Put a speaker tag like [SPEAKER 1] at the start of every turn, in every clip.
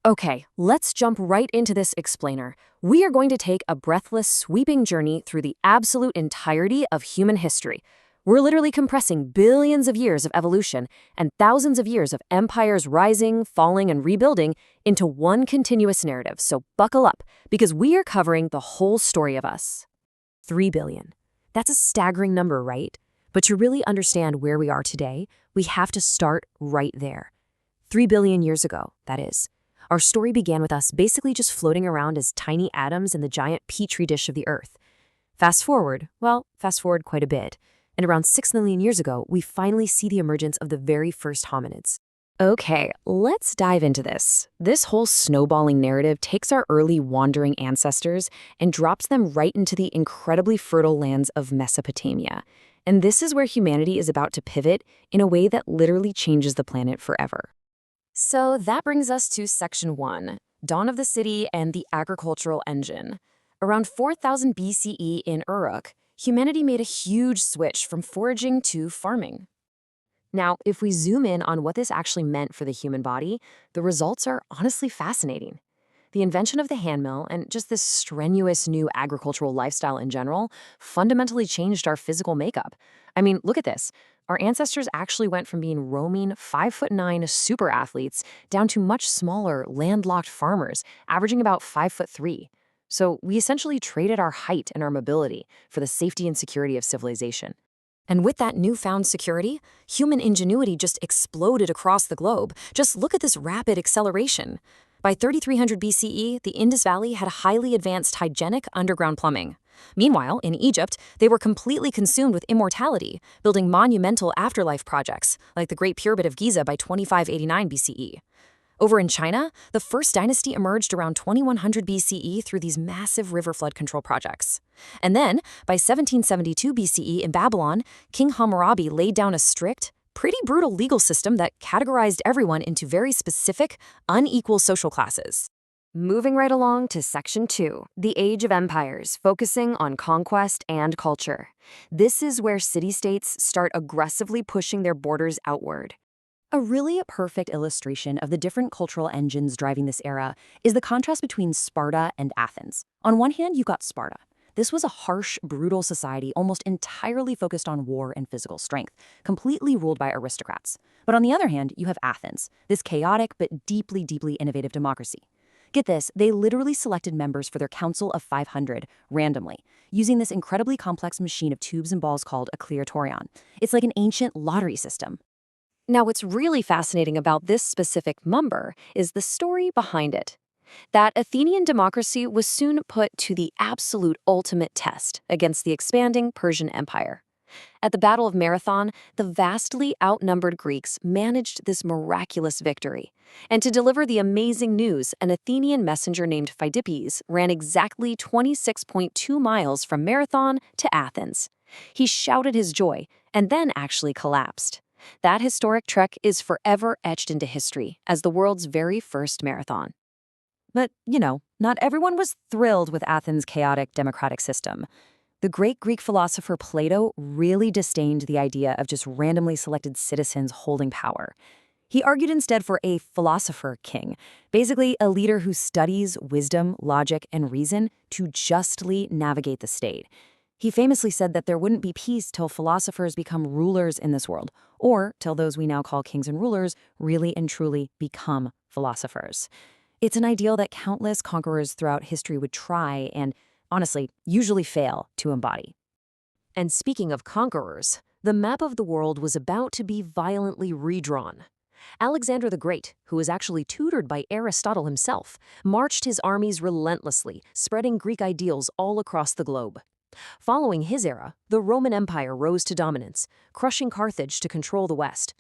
[SPEAKER 1] Okay, let's jump right into this explainer. We are going to take a breathless, sweeping journey through the absolute entirety of human history. We're literally compressing billions of years of evolution and thousands of years of empires rising, falling, and rebuilding into one continuous narrative. So buckle up, because we are covering the whole story of us. 3 billion. That's a staggering number, right? But to really understand where we are today, we have to start right there. 3 billion years ago, that is. Our story began with us basically just floating around as tiny atoms in the giant petri dish of the Earth. Fast forward quite a bit, and around 6 million years ago, we finally see the emergence of the very first hominids. Okay, let's dive into this. This whole snowballing narrative takes our early wandering ancestors and drops them right into the incredibly fertile lands of Mesopotamia. And this is where humanity is about to pivot in a way that literally changes the planet forever. So that brings us to Section 1, Dawn of the City and the Agricultural Engine. Around 4000 BCE in Uruk, humanity made a huge switch from foraging to farming. Now, if we zoom in on what this actually meant for the human body, the results are honestly fascinating. The invention of the handmill and just this strenuous new agricultural lifestyle in general fundamentally changed our physical makeup. I mean, look at this. Our ancestors actually went from being roaming 5'9" super athletes down to much smaller, landlocked farmers, averaging about 5'3". So we essentially traded our height and our mobility for the safety and security of civilization. And with that newfound security, human ingenuity just exploded across the globe. Just look at this rapid acceleration. By 3300 BCE, the Indus Valley had highly advanced hygienic underground plumbing. Meanwhile, in Egypt, they were completely consumed with immortality, building monumental afterlife projects, like the Great Pyramid of Giza by 2589 BCE. Over in China, the first dynasty emerged around 2100 BCE through these massive river flood control projects. And then, by 1772 BCE in Babylon, King Hammurabi laid down a strict, pretty brutal legal system that categorized everyone into very specific, unequal social classes. Moving right along to Section 2, the Age of Empires, focusing on conquest and culture. This is where city-states start aggressively pushing their borders outward. A really perfect illustration of the different cultural engines driving this era is the contrast between Sparta and Athens. On one hand, you've got Sparta. This was a harsh, brutal society almost entirely focused on war and physical strength, completely ruled by aristocrats. But on the other hand, you have Athens, this chaotic but deeply, deeply innovative democracy. Get this, they literally selected members for their Council of 500 randomly, using this incredibly complex machine of tubes and balls called a klerotorion. It's like an ancient lottery system. Now, what's really fascinating about this specific number is the story behind it. That Athenian democracy was soon put to the absolute ultimate test against the expanding Persian Empire. At the Battle of Marathon, the vastly outnumbered Greeks managed this miraculous victory. And to deliver the amazing news, an Athenian messenger named Pheidippes ran exactly 26.2 miles from Marathon to Athens. He shouted his joy and then actually collapsed. That historic trek is forever etched into history as the world's very first marathon. But, not everyone was thrilled with Athens' chaotic democratic system. The great Greek philosopher Plato really disdained the idea of just randomly selected citizens holding power. He argued instead for a philosopher king, basically a leader who studies wisdom, logic, and reason to justly navigate the state. He famously said that there wouldn't be peace till philosophers become rulers in this world, or till those we now call kings and rulers really and truly become philosophers. It's an ideal that countless conquerors throughout history would try and, honestly, usually fail to embody. And speaking of conquerors, the map of the world was about to be violently redrawn. Alexander the Great, who was actually tutored by Aristotle himself, marched his armies relentlessly, spreading Greek ideals all across the globe. Following his era, the Roman Empire rose to dominance, crushing Carthage to control the West.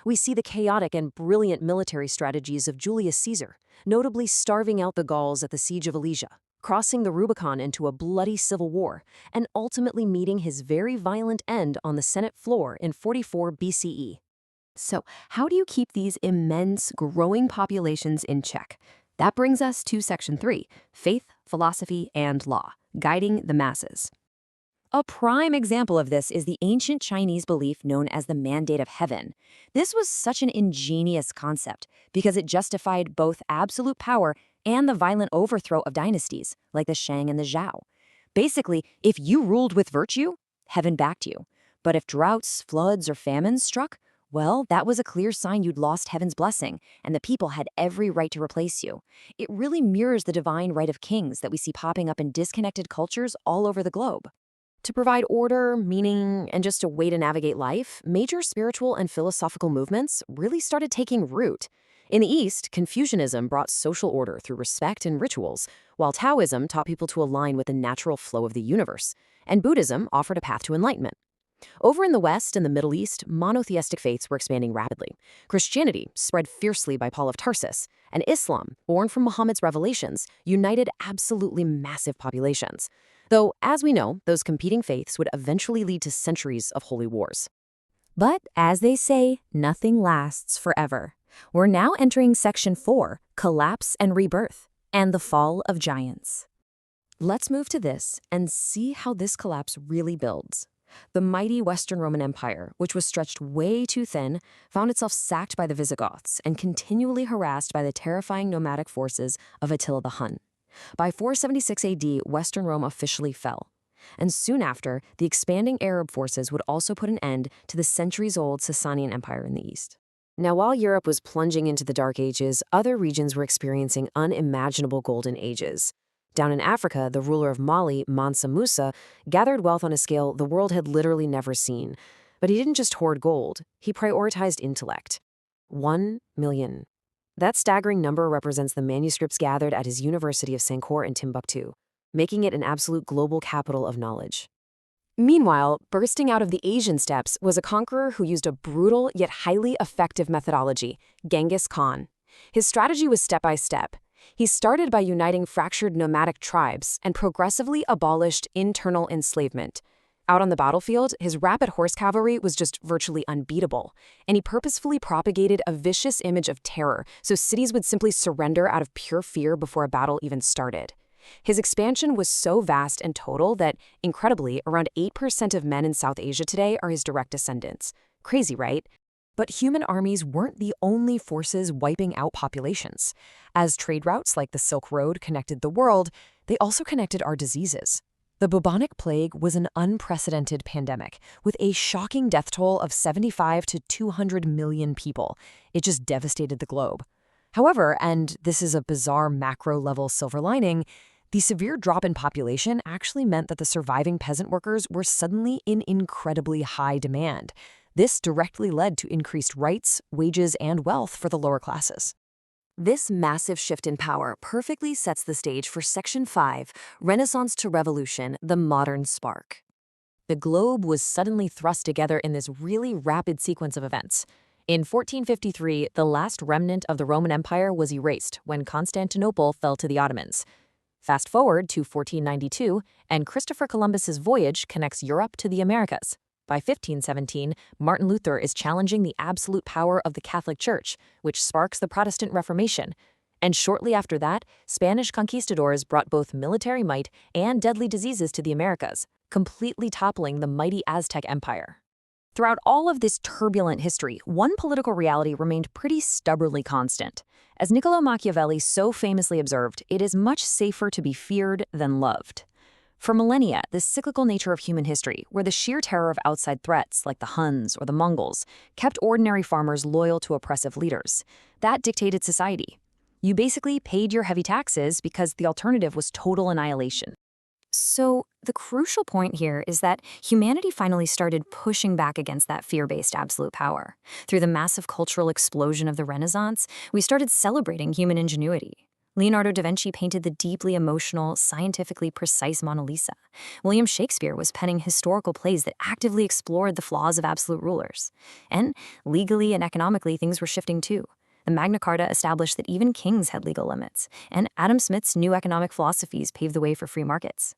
[SPEAKER 1] We see the chaotic and brilliant military strategies of Julius Caesar, notably starving out the Gauls at the Siege of Alesia, crossing the Rubicon into a bloody civil war, and ultimately meeting his very violent end on the Senate floor in 44 BCE. So, how do you keep these immense, growing populations in check? That brings us to Section 3, Faith, Philosophy, and Law, Guiding the Masses. A prime example of this is the ancient Chinese belief known as the Mandate of Heaven. This was such an ingenious concept because it justified both absolute power and the violent overthrow of dynasties, like the Shang and the Zhao. Basically, if you ruled with virtue, heaven backed you. But if droughts, floods, or famines struck, well, that was a clear sign you'd lost heaven's blessing, and the people had every right to replace you. It really mirrors the divine right of kings that we see popping up in disconnected cultures all over the globe. To provide order, meaning, and just a way to navigate life, major spiritual and philosophical movements really started taking root. In the East, Confucianism brought social order through respect and rituals, while Taoism taught people to align with the natural flow of the universe, and Buddhism offered a path to enlightenment. Over in the West and the Middle East, monotheistic faiths were expanding rapidly. Christianity, spread fiercely by Paul of Tarsus, and Islam, born from Muhammad's revelations, united absolutely massive populations. Though, as we know, those competing faiths would eventually lead to centuries of holy wars. But, as they say, nothing lasts forever. We're now entering Section 4, Collapse and Rebirth, and the Fall of Giants. Let's move to this and see how this collapse really builds. The mighty Western Roman Empire, which was stretched way too thin, found itself sacked by the Visigoths and continually harassed by the terrifying nomadic forces of Attila the Hun. By 476 AD, Western Rome officially fell. And soon after, the expanding Arab forces would also put an end to the centuries-old Sasanian Empire in the east. Now, while Europe was plunging into the Dark Ages, other regions were experiencing unimaginable golden ages. Down in Africa, the ruler of Mali, Mansa Musa, gathered wealth on a scale the world had literally never seen. But he didn't just hoard gold, he prioritized intellect. 1 million. That staggering number represents the manuscripts gathered at his University of Sankore in Timbuktu, making it an absolute global capital of knowledge. Meanwhile, bursting out of the Asian steppes was a conqueror who used a brutal yet highly effective methodology, Genghis Khan. His strategy was step by step. He started by uniting fractured nomadic tribes and progressively abolished internal enslavement. Out on the battlefield, his rapid horse cavalry was just virtually unbeatable, and he purposefully propagated a vicious image of terror so cities would simply surrender out of pure fear before a battle even started. His expansion was so vast and total that, incredibly, around 8% of men in South Asia today are his direct descendants. Crazy, right? But human armies weren't the only forces wiping out populations. As trade routes like the Silk Road connected the world, they also connected our diseases. The bubonic plague was an unprecedented pandemic, with a shocking death toll of 75 to 200 million people. It just devastated the globe. However, and this is a bizarre macro-level silver lining, the severe drop in population actually meant that the surviving peasant workers were suddenly in incredibly high demand. This directly led to increased rights, wages, and wealth for the lower classes. This massive shift in power perfectly sets the stage for Section 5, Renaissance to Revolution, the Modern Spark. The globe was suddenly thrust together in this really rapid sequence of events. In 1453, the last remnant of the Roman Empire was erased when Constantinople fell to the Ottomans. Fast forward to 1492, and Christopher Columbus's voyage connects Europe to the Americas. By 1517, Martin Luther is challenging the absolute power of the Catholic Church, which sparks the Protestant Reformation. And shortly after that, Spanish conquistadors brought both military might and deadly diseases to the Americas, completely toppling the mighty Aztec Empire. Throughout all of this turbulent history, one political reality remained pretty stubbornly constant. As Niccolò Machiavelli so famously observed, it is much safer to be feared than loved. For millennia, the cyclical nature of human history, where the sheer terror of outside threats like the Huns or the Mongols kept ordinary farmers loyal to oppressive leaders, that dictated society. You basically paid your heavy taxes because the alternative was total annihilation. So, the crucial point here is that humanity finally started pushing back against that fear-based absolute power. Through the massive cultural explosion of the Renaissance, we started celebrating human ingenuity. Leonardo da Vinci painted the deeply emotional, scientifically precise Mona Lisa. William Shakespeare was penning historical plays that actively explored the flaws of absolute rulers. And legally and economically, things were shifting too. The Magna Carta established that even kings had legal limits, and Adam Smith's new economic philosophies paved the way for free markets.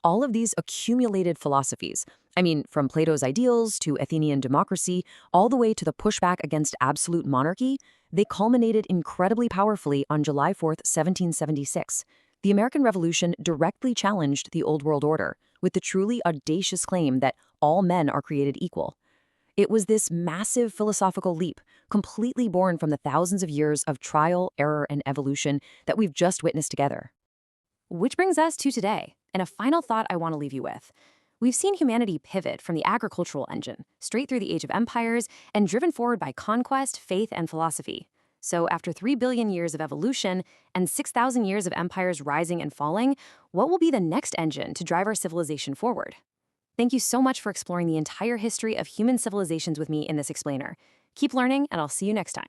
[SPEAKER 1] All of these accumulated philosophies, from Plato's ideals to Athenian democracy, all the way to the pushback against absolute monarchy, they culminated incredibly powerfully on July 4th, 1776. The American Revolution directly challenged the Old World Order, with the truly audacious claim that all men are created equal. It was this massive philosophical leap, completely born from the thousands of years of trial, error, and evolution that we've just witnessed together. Which brings us to today, and a final thought I want to leave you with. We've seen humanity pivot from the agricultural engine, straight through the age of empires, and driven forward by conquest, faith, and philosophy. So after 3 billion years of evolution and 6,000 years of empires rising and falling, what will be the next engine to drive our civilization forward? Thank you so much for exploring the entire history of human civilizations with me in this explainer. Keep learning, and I'll see you next time.